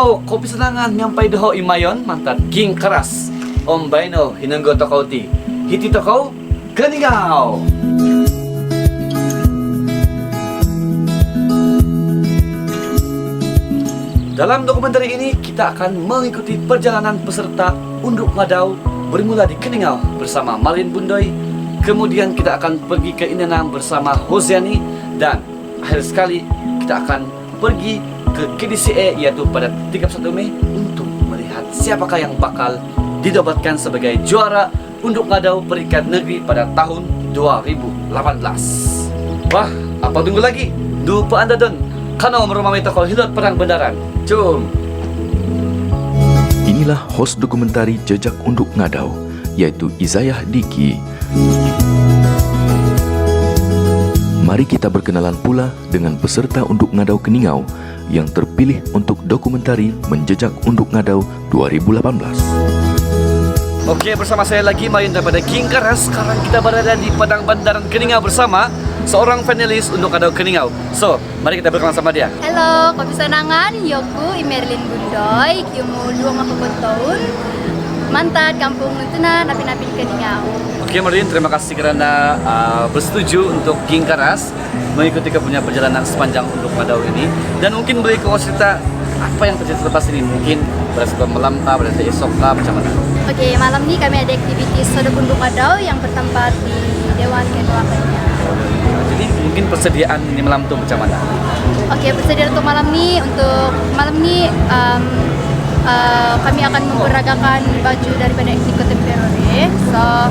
So, kopi senangan nyampai doho imayon mantat king keras. Om Baino hinenggo tokau ti. Hiti tokau keningau. Dalam dokumenter ini kita akan mengikuti perjalanan peserta Unduk Ngadau bermula di Keningau bersama Malin Bundoy. Kemudian kita akan pergi ke Inenam bersama Hoziani dan akhir sekali kita akan pergi ke KDCE yaitu pada 31 Mei untuk melihat siapakah yang bakal dinobatkan sebagai juara Unduk Ngadau Peringkat Negeri pada tahun 2018. Wah, apa tunggu lagi? Dupa Anda don, kano merumami tokol hilot perang bendaran. Cum. Inilah host dokumentari Jejak Unduk Ngadau, yaitu Izayah Diki. Mari kita berkenalan pula dengan peserta Unduk Ngadau Keningau yang terpilih untuk dokumentari Menjejak Unduk Ngadau 2018. Oke, bersama saya lagi main daripada King Keras. Sekarang kita berada di Padang Bandaran Keningau bersama seorang panelis Unduk Ngadau Keningau. So, mari kita berkenalan sama dia. Halo, kopi senangan, Yoku Imerlin Bundoy, Kiumu 2 tahun, mantat kampung Nuntuna, napi-napi Keningau. Oke Merlin, terima kasih karena bersetuju untuk King Keras mengikuti punya perjalanan sepanjang Unduk Ngadau ini. Dan mungkin boleh kau cerita apa yang terjadi selepas ini? Mungkin pada sebelum malam kah, pada esok kah, macam mana? Oke, malam ini kami ada aktivitas Sodok Unduk Ngadau yang bertempat di Dewan Ketua Keningau. Jadi mungkin persediaan ini malam tuh macam mana? Oke, persediaan untuk malam ini kami akan memperagakan baju daripada etnik kontemporer. So,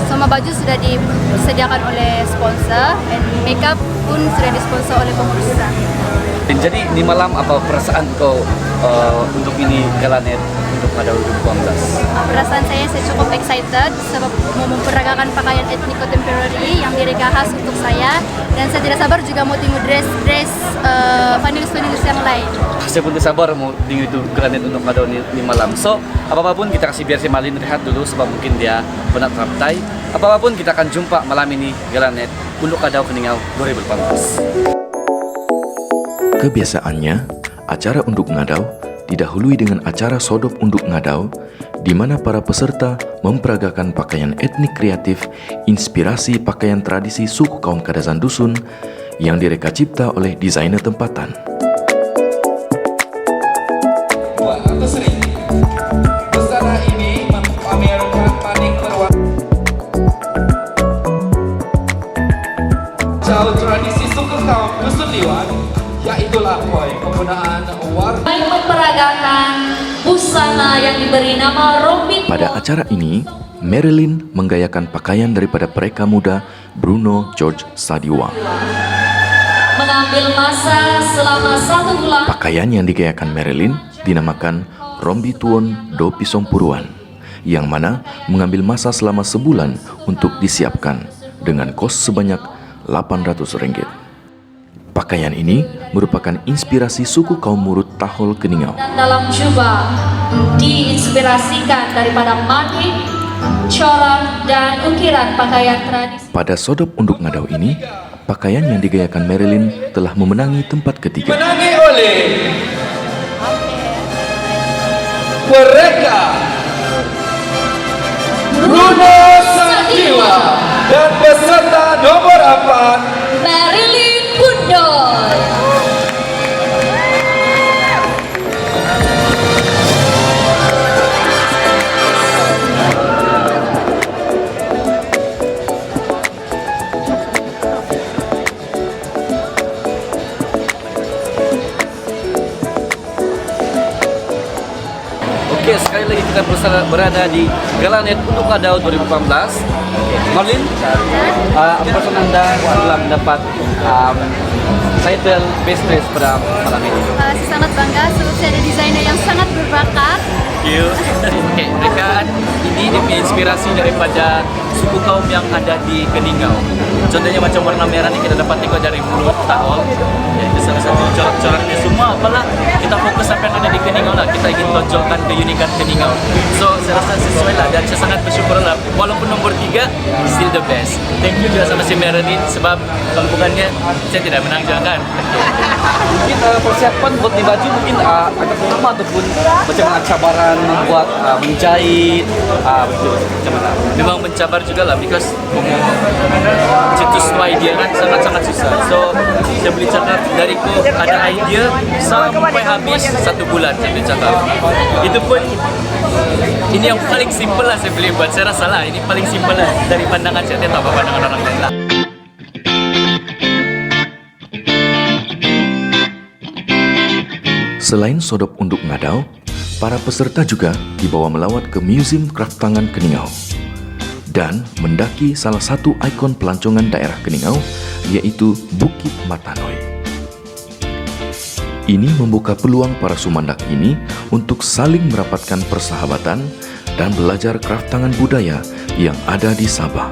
semua baju sudah disediakan oleh sponsor, dan makeup pun sudah disponsor oleh pengurusan. Jadi di malam apa perasaan kau untuk ini Galanet Unduk Ngadau 2018? Perasaan saya cukup excited sebab mau memperagakan pakaian etnik kontemporer yang direka khas untuk saya, dan saya tidak sabar juga mau tengok dress panelis-panelis yang lain. Saya pun tidak sabar mau tengok itu Galanet Unduk Ngadau di malam. So, apapun kita kasih biar si Malin rehat dulu sebab mungkin dia benar teraptai. Apapun kita akan jumpa malam ini Galanet Unduk Ngadau Keningau 2018. Kebiasaannya, acara Unduk Ngadau didahului dengan acara Sodop Unduk Ngadau, di mana para peserta memperagakan pakaian etnik kreatif inspirasi pakaian tradisi suku kaum Kadazan Dusun yang direka cipta oleh desainer tempatan. Busana ini memamerkan panik berwarna jauh tradisi suku kaum Dusun Liwan, yaitulah penggunaan warna. Baik memperagakan busana yang diberi nama rompi. Pada acara ini, Marilyn menggayakan pakaian daripada pereka muda Bruno George Sadiwa. Mengambil masa selama 1 bulan. Pakaian yang digayakan Marilyn dinamakan Rombi Tuon Do Pisong Puruan, yang mana mengambil masa selama sebulan untuk disiapkan dengan kos sebanyak Rp800. Pakaian ini merupakan inspirasi suku kaum Murut Tahol Keningau. Dan dalam jubah diinspirasikan daripada manik, corak, dan ukiran pakaian tradisi. Pada Sodop Unduk Ngadau ini, pakaian yang digayakan Marilyn telah memenangi tempat ketiga. Menangi oleh mereka Bruno Sadiwa dan peserta nomor 4 Marilyn Bundoy. Oke, sekali lagi kita berada di Galanet Unduk Ngadau 2018. Marlin, apa perasaan Anda setelah mendapat title Best Dress pada malam ini? Saya sangat bangga sebab saya ada desainer yang sangat berbakat. Oke, mereka ini inspirasi daripada suku kaum yang ada di Keningau. Contohnya macam warna merah ini kita dapat tengok dari mulut taol, ya, itu salah satu corak-coraknya semua. Apalah kita fokus sampai yang ada di Keningau lah, kita ingin tonjolkan keunikan Keningau. So saya rasa sesuai lah, dan saya sangat bersyukur lah, walaupun nomor 3 still the best. Thank you juga sama si Marilyn, sebab kalau bukannya saya tidak menang juga kan. Mungkin persiapan buat di baju mungkin agak lama ataupun macam mana cabaran membuat menjahit begitu macam mana? Memang mencabar juga lah, because cetus idea kan sangat-sangat susah. So saya boleh cakap dariku ada idea sampai habis 1 bulan saya boleh cakap. Itu pun ini yang paling simple lah saya boleh buat. Saya rasa lah ini paling simple lah dari pandangan saya, tak apa pandangan orang lain lah. Selain sodop unduk ngadau, para peserta juga dibawa melawat ke Museum Kraftangan Keningau dan mendaki salah satu ikon pelancongan daerah Keningau, yaitu Bukit Matanoi. Ini membuka peluang para sumandak ini untuk saling merapatkan persahabatan dan belajar kraftangan budaya yang ada di Sabah.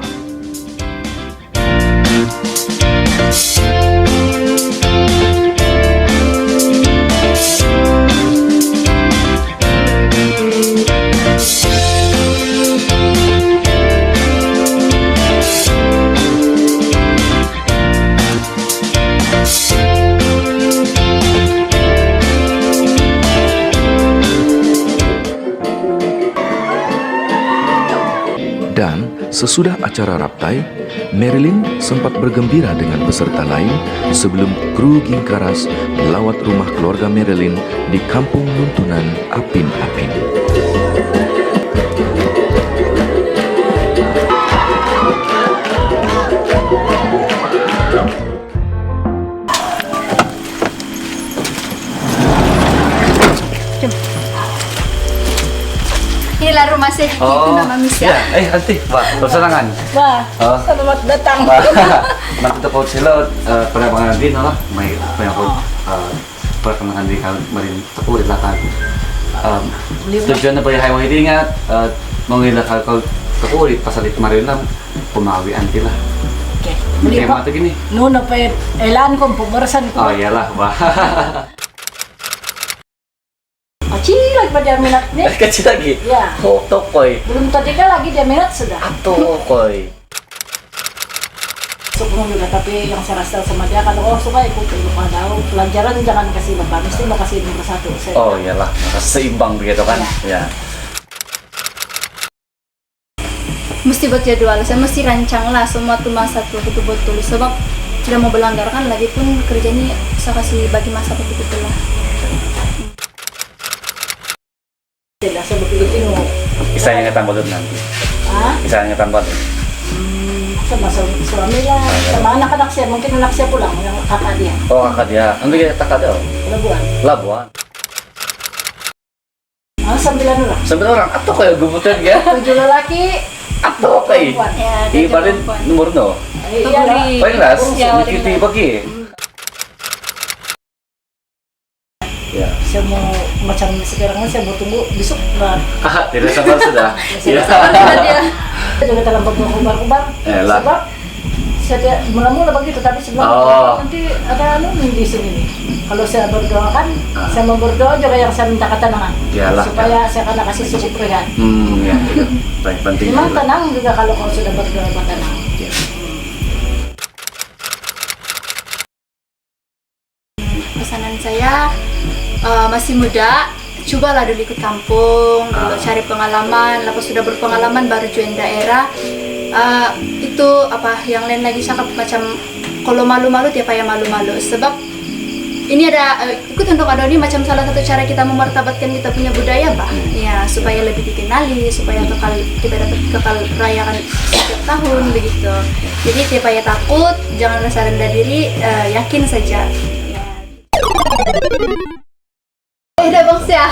Dan sesudah acara raptai, Marilyn sempat bergembira dengan peserta lain sebelum kru Gingkaras melawat rumah keluarga Marilyn di Kampung Nuntunan Apin-Apin. Inilah rumah saya, itu nama Misya. Ya, Auntie, wah, bersenangan. Wah, Oh. selamat datang. Nak kita kau sila penambangan din lah, may banyak ko perkenalkan di kal marin tapulit lah kan. Tujuan na payah mo ingat mengila kal tapulit pasalit marin lang pumawi anti lah. Okay. Kayak mata gini. Noon na pa elan ko, pumarasan ko. Oh iyalah, wah. Cilag pa dia minat ni. Kecil lagi. Ya. Oh, tokoy. Belum tadi ka lagi dia minat sudah. Tokoy. Sobrang juga, tapi yang saya rasa sama dia kalau suka ikut lupa daw. Pelajaran jangan kasih lebih, mesti mau kasih nomor 1. Oh iyalah, seimbang begitu kan. Ya. Mesti buat jadwal, saya mesti rancang lah semua tuh masa tuh betul-betul, sebab tidak mau berlanggar kan, lagi pun kerjanya saya kasih bagi masa betul-betul lah. Tidak sebetulnya ini. Isanya ngetambah tuh nanti. Ah, Isanya ngetambah tuh. sama suami lah, sama anak-anak saya, mungkin anak saya pulang, yang kakak dia. Oh kakak dia, nanti kita kakak dia. Labuan. Labuan. 9 orang. 9 orang, atau kayak gebutan ya? 7 lelaki, Atau kayak? perempuan. Ya, Ibarin nomor no. Iya, Beri. Paling kelas, Ya, kita bagi. Ya. saya mau macam sekarang saya mau tunggu besok lah. Tidak sabar sudah. Ya. Dia Saya juga dalam berkubar-kubar. Elah. Sebab saya mula-mula begitu, tapi sebelum Oh. nanti ada di sini nih. Kalau saya berdoa kan, saya mau berdoa juga yang saya minta ketenangan. Iyalah. Supaya saya kena kasih syukur kan. Ya, itu paling penting. Memang juga. tenang juga kalau kau sudah berdoa tenang. Ya. pesanan saya masih muda, cobalah dulu ikut kampung, dulu cari pengalaman, lepas sudah berpengalaman baru join daerah. Itu apa yang lain lagi cakap macam kalau malu-malu tiap payah malu-malu, sebab ini ada ikut untuk ada ini macam salah satu cara kita memartabatkan kita punya budaya, Pak. Ya, supaya lebih dikenali, supaya kita dapat kekal rayakan setiap tahun begitu. Jadi tiap payah takut, jangan rasa rendah diri, yakin saja. Ya. Udah Bang Sia.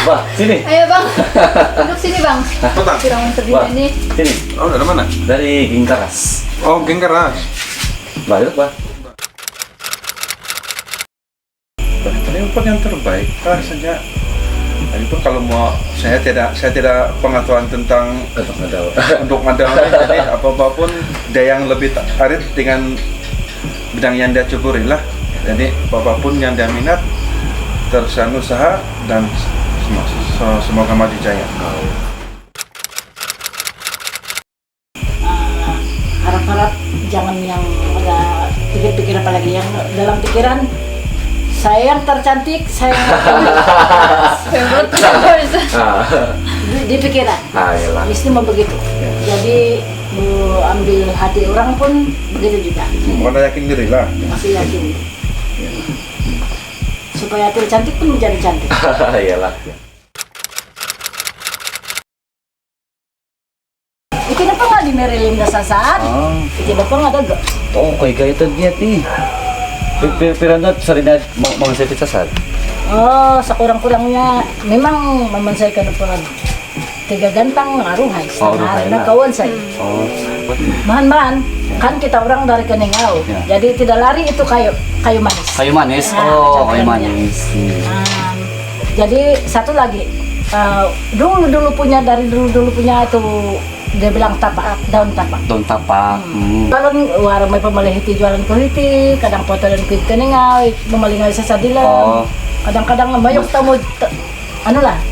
Wah, sini. Ayo Bang, duduk sini Bang. Kurang Wah, ini. sini. Oh, dari mana? Dari Gingkaras. Oh, Gengkeras. Baik, Pak. Ini yang terbaik. Saja Dan itu kalau mau saya tidak pengetahuan tentang untuk modal jadi apapun dia yang lebih arif dengan bidang yang dia ceburi lah. Jadi apapun yang dia minat teruskan usaha dan semoga maju jaya. Harap-harap jangan yang ada pikir-pikir apalagi yang dalam pikiran saya yang tercantik, saya yang di pikiran. Mesti mau begitu. Jadi ambil hati orang pun begitu juga. Pokoknya yakin diri lah. Masih yakin. Supaya tercantik pun menjadi cantik. Iyalah. Itu apa nggak di Maryland dasar? Itu apa nggak ada gak? Oh, kay gaya ito niya ti. Pero sorry na mga sa sasad. Oh, sa kurang-kurangnya memang mamansay ka na po tiga gantang ngaruhay. Ruhay na. Nakawan say. Oh. Mahan-mahan, kan kita orang dari Keningau. Ya. Jadi tidak lari itu kayu manis. Kayu manis? Ah, Oh, kayu contohnya. manis. Jadi satu lagi, dulu punya itu dia bilang tapak, daun tapak. Daun tapak. Kalau warung may pamalihiti jualan kuliti, kadang foto dan kuit Keningau, mamalingaw sa sadilan. Oh. Kadang-kadang mayok tamu,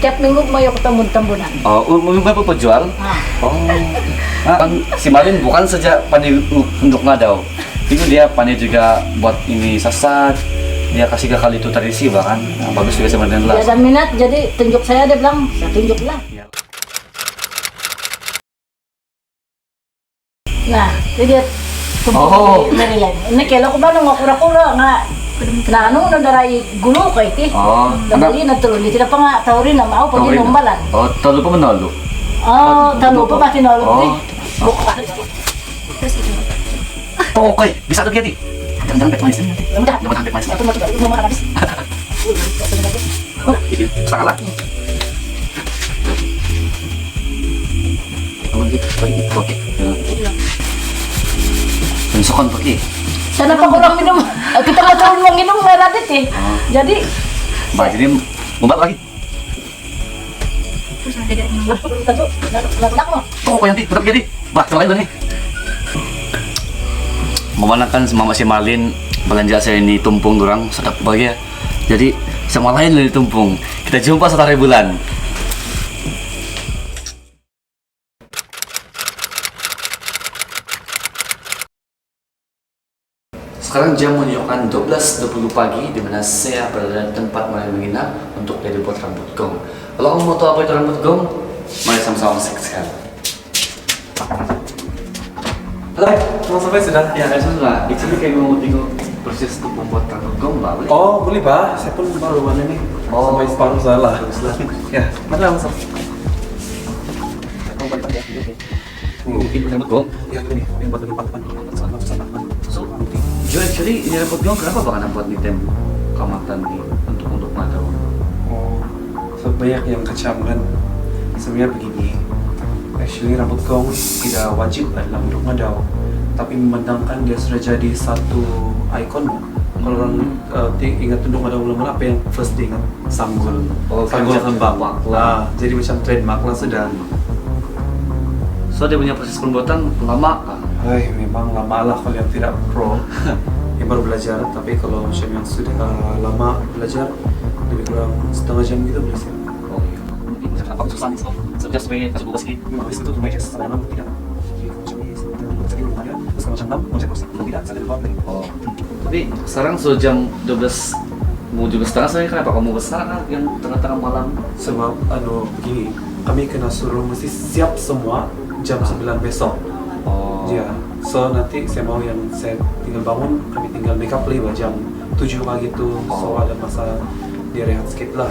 tiap minggu mayok tamu tambunan. Oh, may jual? Oh. Kan si Malin bukan saja pandai untuk ngadau. Itu dia pandai juga buat ini sasad. Dia kasih ke kali itu tradisi bahkan. Nah, bagus juga sama dengan Dia ada minat, jadi tunjuk saya, dia bilang, saya tunjuk lah. Nah, itu dia tumpuk di Maryland. Ini kelo ko ba nung kura-kura nga na ano na daray gulo kay ti. Oh, Dali na tuloy, tidak pa nga tawrin na mao pag inombalan. Oh, talo pa manalo. Oh, talo pa tinolo ni. Oh, okay. Bisa to gati. Jangan pet manis. Udah, Jangan pet manis. aku mau makan habis. Salah. Oke. Tunsukan pakai. Sana pa kurang minum. Kita nggak tahu mau minum merah deh. Jadi, Mbak, jadi membuat lagi. ladak mo. Oh, kau yang tetap jadi. Mbak, sama lagi nih. Memanakan sama si Malin belanja saya ini tumpung orang sedap bahagia. Jadi sama lain dari tumpung. Kita jumpa setelah bulan. Sekarang jam menunjukkan 12.20 pagi di mana saya berada di tempat Malin menginap untuk jadi buat rambut gong. Kalau kamu mau tahu apa itu rambut gong, mari sama-sama saksikan. Halo, Mau sampai sudah? ya saya sudah. Di sini kayak mau tengok proses untuk membuat rambut gong, Pak. Boleh? Oh, boleh Pak. Saya pun baru mana nih. Oh. Sampai separuh salah. Ya, mana masuk? Mungkin rambut gong. Ya, ini yang buat lebih papan. So, Joe, actually ini rambut gong kenapa bahkan buat di tem kamatan nih untuk mata? Oh, so banyak yang kacam kan. Sebenarnya begini. Actually rambut gong tidak wajib dalam bentuk madau, tapi memandangkan dia sudah jadi satu ikon. Kalau orang ingat tunduk madau mula-mula apa yang first diingat? Sanggul. Sanggul kembang. Lah, jadi macam trademark lah sudah. So dia punya proses pembuatan lama kan? Hai, memang lama lah kalau yang tidak pro yang baru belajar, tapi kalau macam yang sudah lama belajar lebih kurang setengah jam gitu boleh siap. Oh iya. Mungkin bisa apa susah nih, sejak sebagai kasih buka sedikit. Habis itu rumah jas selama tidak. Jadi macam ini jadi rumahnya terus kalau macam 6 macam kursi tidak saya lupa lagi. Oh. Tapi sekarang sudah jam 12 mau 12.30 saya kenapa kamu besar kan yang tengah-tengah malam? Sebab begini, kami kena suruh mesti siap semua jam 9 besok. Oh. Ya, so nanti saya mau yang saya tinggal bangun, kami tinggal make up lagi jam 7 pagi itu, so ada masa dia rehat sedikit lah.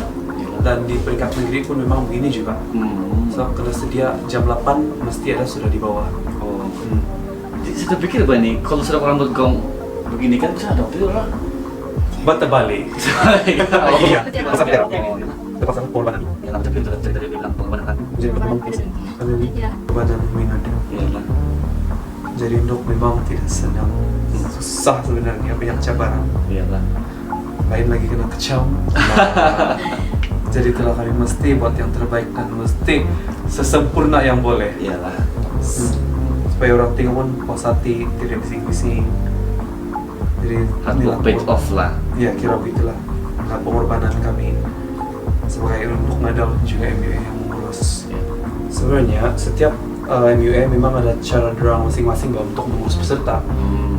Dan di peringkat negeri pun memang begini juga. So kena sedia jam 8 mesti ada sudah di bawah. Oh. Jadi saya terpikir apa nih, kalau sudah rambut gong begini kan bisa ada waktu lah. Bata balik. Oh iya. Pasal dia ini. Pasal pengorbanan. Yang tapi itu dari bilang pengorbanan. Jadi memang badan minat. Iya lah. Jadi untuk memang tidak senang, susah sebenarnya, banyak cabaran. Iya lah. Lain lagi kena kecam. Jadi itulah kami mesti buat yang terbaik dan mesti sesempurna yang boleh. Iyalah. Supaya orang tengok pun puas hati, tidak bising-bising. Jadi Hard work paid off lah. Ya kira begitulah. Nah, pengorbanan kami sebagai untuk ngadal juga MUA yang mengurus. Sebenarnya setiap MUA memang ada cara dorang masing-masing untuk mengurus peserta.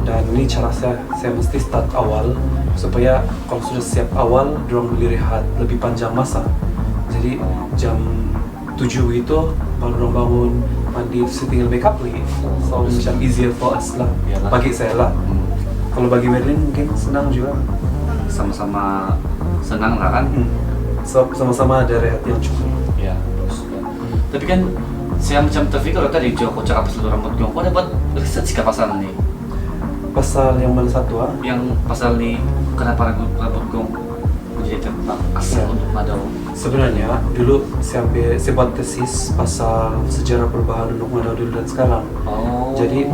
Dan ini cara saya mesti start awal supaya kalau sudah siap awal dorang boleh rehat lebih panjang masa. Jadi jam 7 itu baru dorang bangun mandi terus tinggal make up lagi. So macam easier for us lah. Iyalah. Bagi saya lah. Kalau bagi Madeline mungkin senang juga. Sama-sama senang lah kan. So, sama-sama ada rehat yang cukup. Ya, terus. Tapi kan saya macam terfikir tadi Joko cakap pasal rambut gong. Kau dapat riset sih pasal ni? Pasal yang mana satu ah? Yang pasal ni kenapa rambut gong menjadi tempat asal untuk Madau? Sebenarnya dulu saya buat tesis pasal sejarah perubahan untuk Madau dulu dan sekarang. Oh. Jadi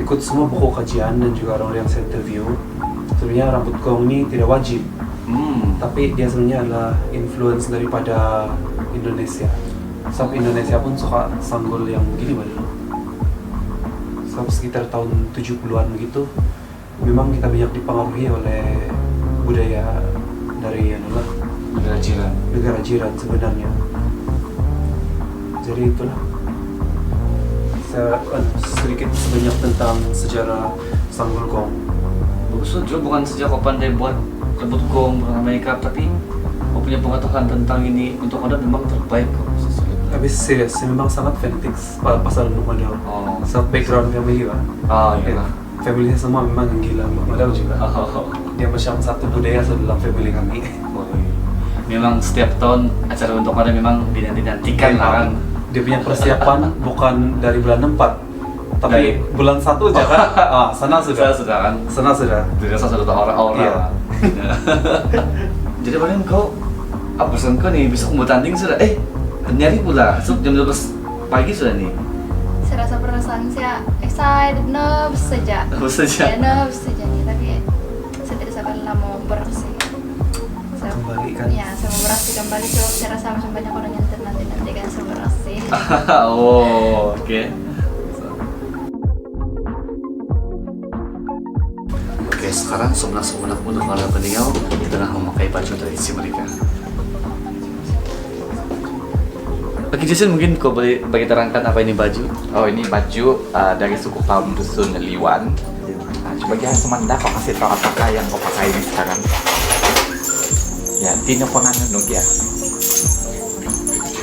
ikut semua buku kajian dan juga orang yang saya interview. Sebenarnya rambut gong ini tidak wajib. Tapi dia sebenarnya adalah influence daripada Indonesia. Sampai Indonesia pun suka sanggul yang begini dulu. Sampai sekitar tahun 70-an begitu, memang kita banyak dipengaruhi oleh budaya dari negara jiran sebenarnya. Jadi itulah saya sedikit sebanyak tentang sejarah sanggul gong. Maksud juga bukan sejak kau pandai buat rambut gong, warna makeup, tapi kau punya pengetahuan tentang ini untuk Madau memang terbaik kok. Habis serius, saya memang sangat fanatik pasal untuk Madau. Oh. Sebab background family lah. Oh iya. Family saya semua memang yang gila Madau juga. Dia macam satu budaya dalam family kami. Memang setiap tahun acara untuk Madau memang dinantikan lah kan. Dia punya persiapan bukan dari bulan 4 tapi bulan 1 aja kan. Sana sudah kan. Sana sudah. Dirasa sudah tahu orang-orang. Iya. Jadi paling kau apa pesan kau nih besok mau tanding sudah? Nyari pula. So, jam 12 pagi sudah nih. Saya rasa perasaan saya excited, nervous saja. Nervous saja. Ya, nervous saja nih, tapi saya tidak sabar mau beraksi. Kembali kan. Ya, saya mau beraksi kembali sebab saya rasa macam banyak orang yang nanti kan saya beraksi. Oh, oke. Oke, sekarang sebenak untuk para peninggal di tengah memakai baju tradisi mereka. Oke Jason, mungkin kau boleh bagi terangkan apa ini baju? Oh, ini baju dari suku kaum dusun Liwan. Coba jangan semanda kau kasih tahu apakah yang kau pakai ini sekarang. Ya, tino penganut ya.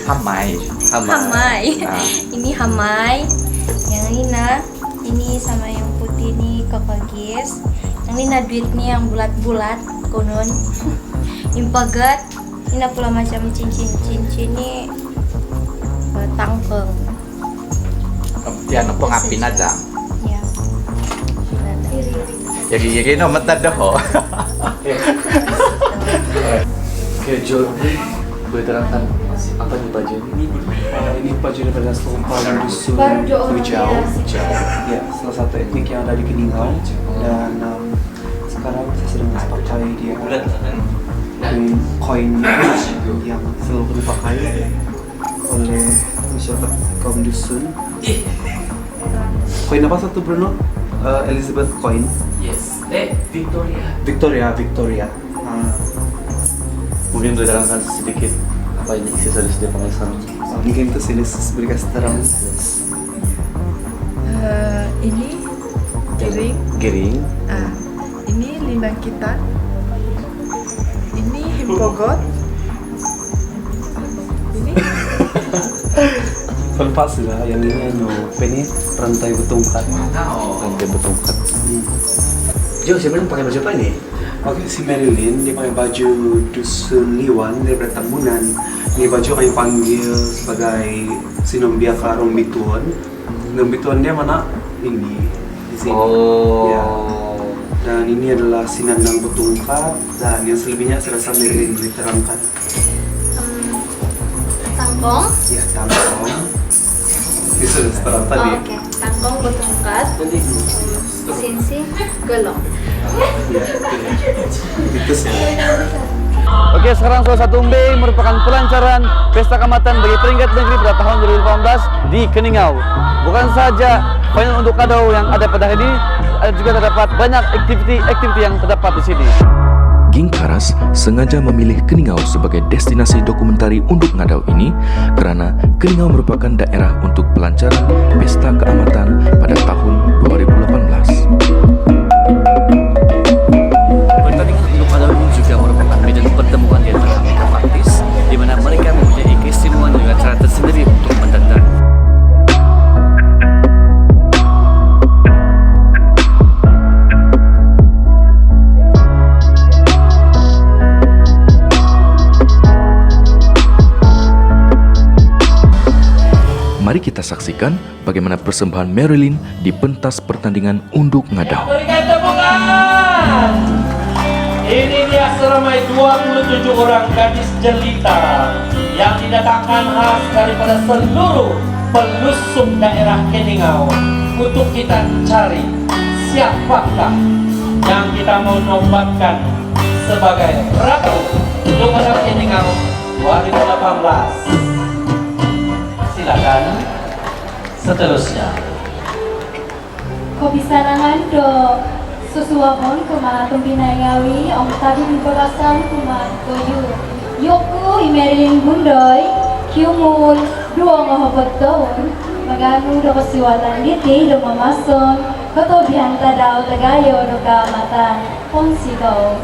Hamai. Ini hamai. Yang ini sama yang putih ini kokogis. Yang ini duit nih yang bulat-bulat konon. Impagat. Ini pula macam cincin ini tangkeng. Tiada pengapin aja. Ya. Jadi nomor tadoh. Oke, Jo, boleh terangkan apa nih baju ini? Ini baju daripada suku kaum dusun Hujau. Ya, salah satu etnik yang ada di Keningau. Dan sekarang saya sedang pakai dia koin yang selalu dipakai oleh masyarakat kaum dusun. Koin apa satu Bruno? Elizabeth coin. Yes. Victoria. Mungkin boleh terangkan sedikit apa ini aksesoris dia pakai sekarang? Mungkin itu silis beri kasih terang. Ini Giring. Ini lindang kita. Ini himpogot. Ini Lepas sudah, yang ini rantai betongkat. Rantai betongkat. Jo, siapa yang pakai baju apa ini? Oke, si Marilyn dia pakai baju dusun Liwan daripada Tambunan. Ini baju kami panggil sebagai Sinombiaka Rombituan. Rombituan dia mana? Ini di sini. Oh. Ya. Dan ini adalah Sinandang Betongkat dan yang selebihnya saya rasa Marilyn diterangkan. Tangkong. Ya, tangkong. Ini sudah terang tadi. Oke. Tangkong betongkat. Sinsi gelong. Ya, itu sih. Oke, sekarang soal 1B merupakan pelancaran Pesta Kaamatan bagi peringkat negeri pada tahun 2018 di Keningau. Bukan saja final untuk Kadau yang ada pada hari ini, ada juga terdapat banyak aktiviti yang terdapat di sini. Gingkaras sengaja memilih Keningau sebagai destinasi dokumentari untuk Ngadau ini karena Keningau merupakan daerah untuk pelancaran Pesta Keamatan pada tahun 2018. Pertandingan untuk Kadau ini juga merupakan medan pertemuan di antara mereka praktis, di mana mereka mempunyai keistimewaan dan juga cara tersendiri untuk mendandan. Mari kita saksikan bagaimana persembahan Marilyn di pentas pertandingan Unduk Ngadau. Berikan tepukan. Ini dia seramai 27 orang gadis jelita yang didatangkan khas daripada seluruh pelosok daerah Keningau untuk kita cari siapakah yang kita mau nobatkan sebagai ratu Unduk Ngadau Keningau 2018. Silakan seterusnya. Kopi sarangan do susuwamon kuma tumpina ngawi om tadi di belasan kuma toyu yoku imerin bundoy kiumul dua ngohobot daun maganu do kesiwatan diti do mamason koto bianta dao tagayo do kaamatan konsigo.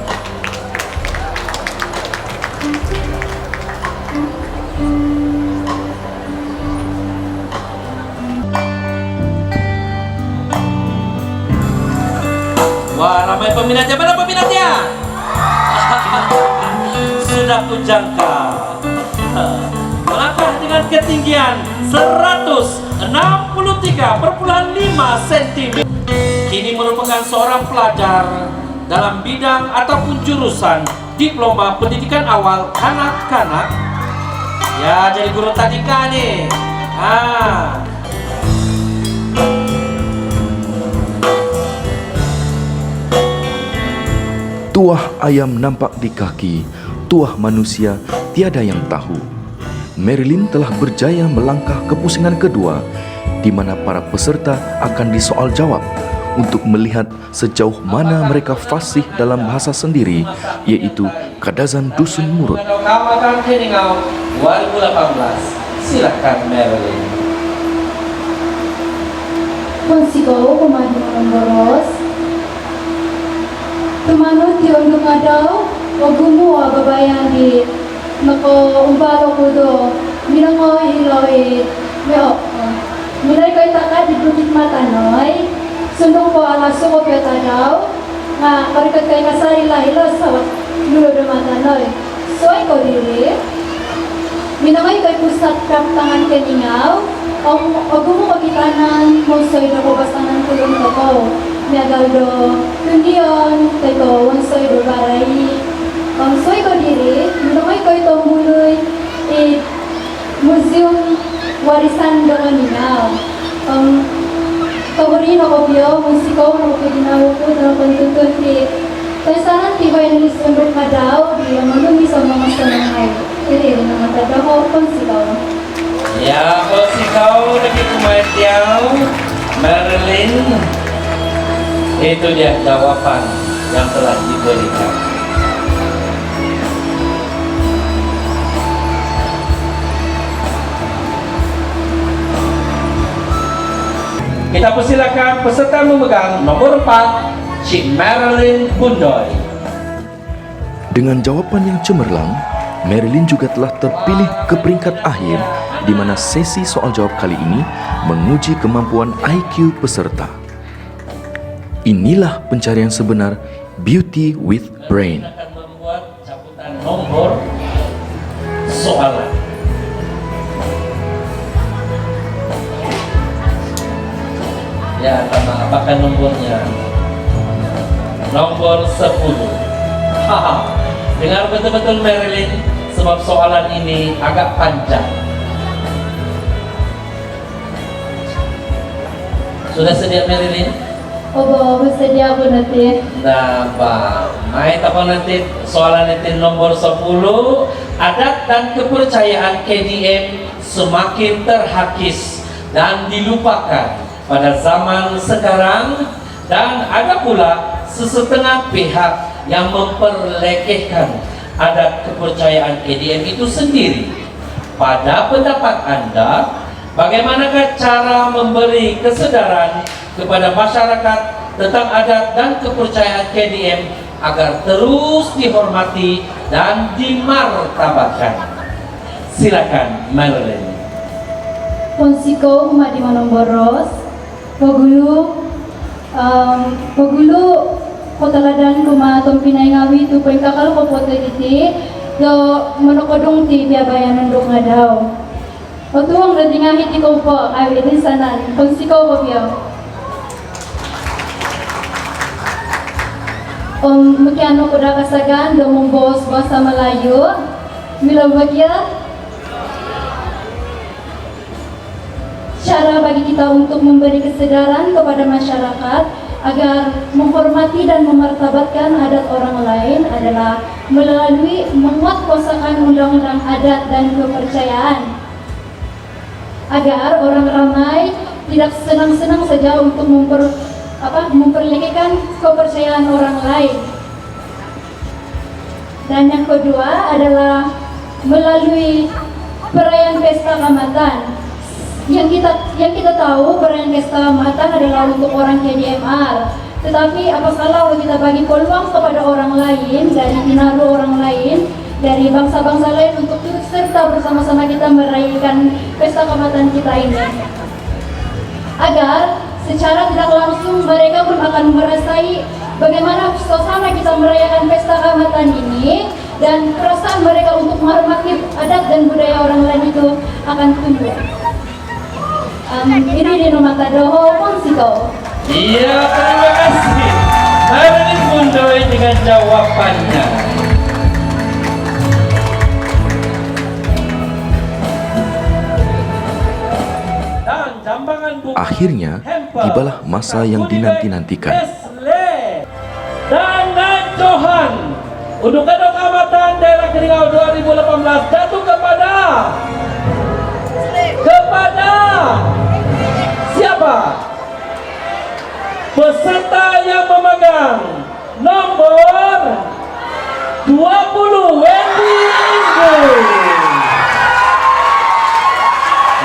Wah, ramai peminatnya. Mana peminatnya? Sudah kujangka. Melangkah dengan ketinggian 163,5 cm. Kini merupakan seorang pelajar dalam bidang ataupun jurusan Diploma Pendidikan Awal Kanak-Kanak. Ya, jadi guru tadika nih. Tuah ayam nampak di kaki, tuah manusia tiada yang tahu. Marilyn telah berjaya melangkah ke pusingan kedua, di mana para peserta akan disoal jawab untuk melihat sejauh mana mereka fasih dalam bahasa sendiri, yaitu Kadazan Dusun Murut. Kaamatan Keningau 2018. Silakan Marilyn. Konsigo kumadi boros. Tumanut di Unduk Ngadau, wagumu babayang di nako umbalo kudo, minango hiloi, meo, minay kay taka di Bukit Matanoy, sundong ko alaso ko kaya tadaw, nga karikat kay kasari lahilo sa lulo do Matanoy. So ay ko dili, minangay kay pusat kaptangan Keningau, wagumu magitanan mo soy na ko bastangan kulong ko. Miagaldo kundion teko wansoy do barai wansoy ko diri minamay ko ito muloy museum warisan do Keningau kaburin ako biyo musiko no ko ginawa ko do pantutun di pesanan tibay ni Unduk Ngadau di manungi sa mga sanay iri na matadaw konsikaw. Ya, konsikaw lagi kumatiaw Marilyn. Itu dia jawaban yang telah diberikan. Kita persilakan peserta memegang nomor 4, Cik Marilyn Bundoy. Dengan jawaban yang cemerlang, Marilyn juga telah terpilih ke peringkat akhir, di mana sesi soal jawab kali ini menguji kemampuan IQ peserta. Inilah pencarian sebenar Beauty with Brain. Akan membuat cabutan nomor soalan. Ya, apakah nomornya? Nomor 10. Dengar betul-betul Marilyn, sebab soalan ini agak panjang. Sudah sedia Marilyn? Obo, bersedia aku nanti. Nah, Pak, main apa nanti soalan nanti nomor 10. Adat dan kepercayaan KDM semakin terhakis dan dilupakan pada zaman sekarang, dan ada pula sesetengah pihak yang memperlekehkan adat kepercayaan KDM itu sendiri. Pada pendapat Anda, bagaimanakah cara memberi kesadaran kepada masyarakat tentang adat dan kepercayaan KDM agar terus dihormati dan dimartabatkan? Silakan, Marilyn. Ponsiko Madi Manomboros, Pagulu kotaladan kuma tompinay ngawi tu pengkakal ko pote iti do monokodong ti biabayan ndok nga daw. Otuang radingahit ikaw po ay din sanan. Ponsiko po biyo. Makiano ko da kasagan do mong bos sa Malayo. Mila bagya. Cara bagi kita untuk memberi kesadaran kepada masyarakat agar menghormati dan memartabatkan adat orang lain adalah melalui menguatkuasakan undang-undang adat dan kepercayaan, agar orang ramai tidak senang-senang saja untuk memperlekehkan kepercayaan orang lain. Dan yang kedua adalah melalui perayaan pesta Kamatan. Yang kita tahu perayaan pesta Kamatan adalah untuk orang KDMR. Tetapi apa salah kalau kita bagi peluang kepada orang lain, dari Inado orang lain, dari bangsa-bangsa lain untuk turut serta bersama-sama kita merayakan pesta Kamatan kita ini. Agar secara tidak langsung mereka pun akan merasai bagaimana suasana kita merayakan pesta Kamatan ini, dan perasaan mereka untuk menghormati adat dan budaya orang lain itu akan tumbuh. Ini di nomor Tadoho Ponsiko. Iya, terima kasih Marilyn Bundoy dengan jawabannya. Dan jambangan buku Akhirnya, tibalah masa yang dinanti-nantikan. Dan Johan untuk Kedok Kamatan Daerah Keningau 2018 jatuh kepada siapa? Peserta yang memegang nomor 20, Wendy Inggul.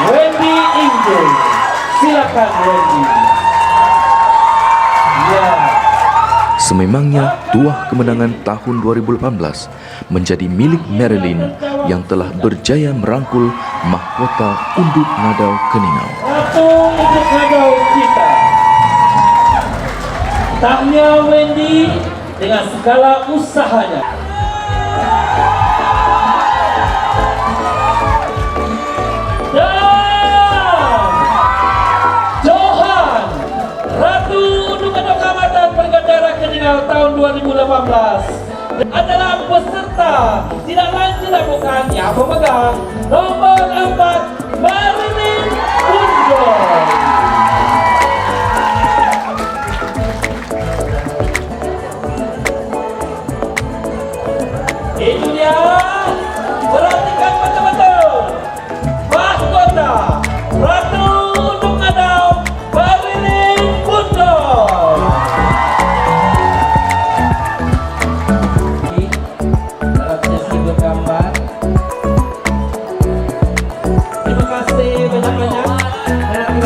Wendy Inggul, silakan Wendy. Ya. Sememangnya tuah kemenangan tahun 2018 menjadi milik Marilyn yang telah berjaya merangkul mahkota Unduk Ngadau Keningau. Satu Unduk Ngadau kita. Tahniah Wendy dengan segala usahanya. Dan Johan, Ratu Unduk Ngadau Kamatan Peringkat Daerah Keningau tahun 2018 adalah peserta tidak lain tidak bukan yang pemegang nomor 4, Marilyn Bundoy. Itu dia, perhatikan betul-betul mahkota Ratu Unduk Ngadau Marilyn Bundoy. Dalam sesi bergambar. Terima kasih banyak-banyak.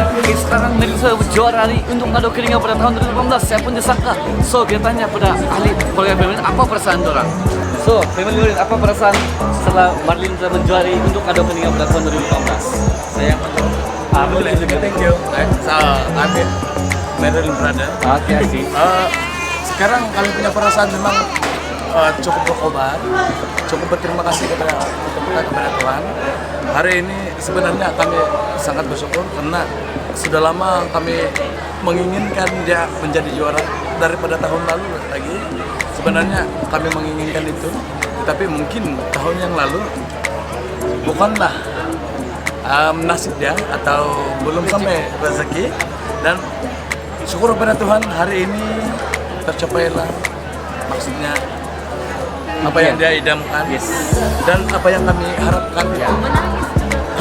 Oke, sekarang Melisa juara untuk Ngadau Keningau pada tahun 2018. Saya pun disangka. So, kita tanya pada ahli keluarga Marilyn, apa perasaan orang? So, Marilyn, apa perasaan setelah Marilyn sudah menjuari untuk Ngadau Keningau pada tahun 2018? Saya boleh juga, thank you. I'm Marilyn brother. Oke, asik. Sekarang kami punya perasaan memang cukup berkobar, cukup berterima kasih kepada Tuhan. Hari ini sebenarnya kami sangat bersyukur karena sudah lama kami menginginkan dia menjadi juara daripada tahun lalu lagi. Sebenarnya kami menginginkan itu, tetapi mungkin tahun yang lalu bukanlah nasib dia atau belum sampai rezeki, dan syukur kepada Tuhan hari ini tercapailah maksudnya apa yang dia idamkan dan apa yang kami harapkan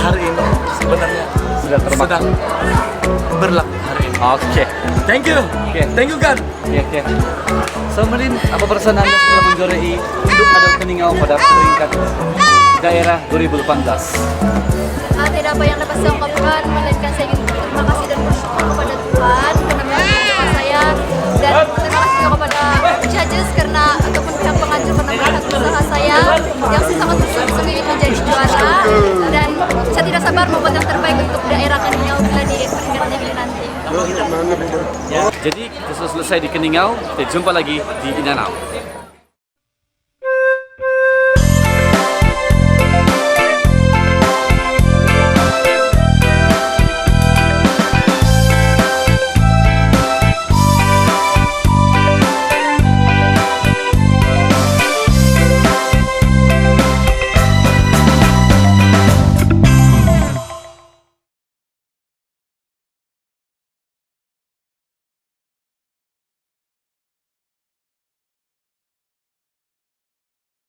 hari ini sebenarnya sedang berlaku hari ini. Oke. Thank you. Thank you God. Oke. So Marin, apa perasaan Anda setelah menjuarai Unduk Madau Keningau pada peringkat daerah 2018? Tidak apa yang dapat saya ungkapkan, melainkan saya ingin berterima kasih dan bersyukur kepada Tuhan karena mengajarkan saya, dan terima kasih juga kepada judges karena ataupun pihak pengajur karena melihat usaha saya yang saya sangat bersungguh-sungguh menjadi juara, dan saya tidak sabar membuat yang terbaik untuk daerah Keningau bila di peringkat negeri nanti. Jadi kita sudah selesai di Keningau, kita jumpa lagi di Inanau.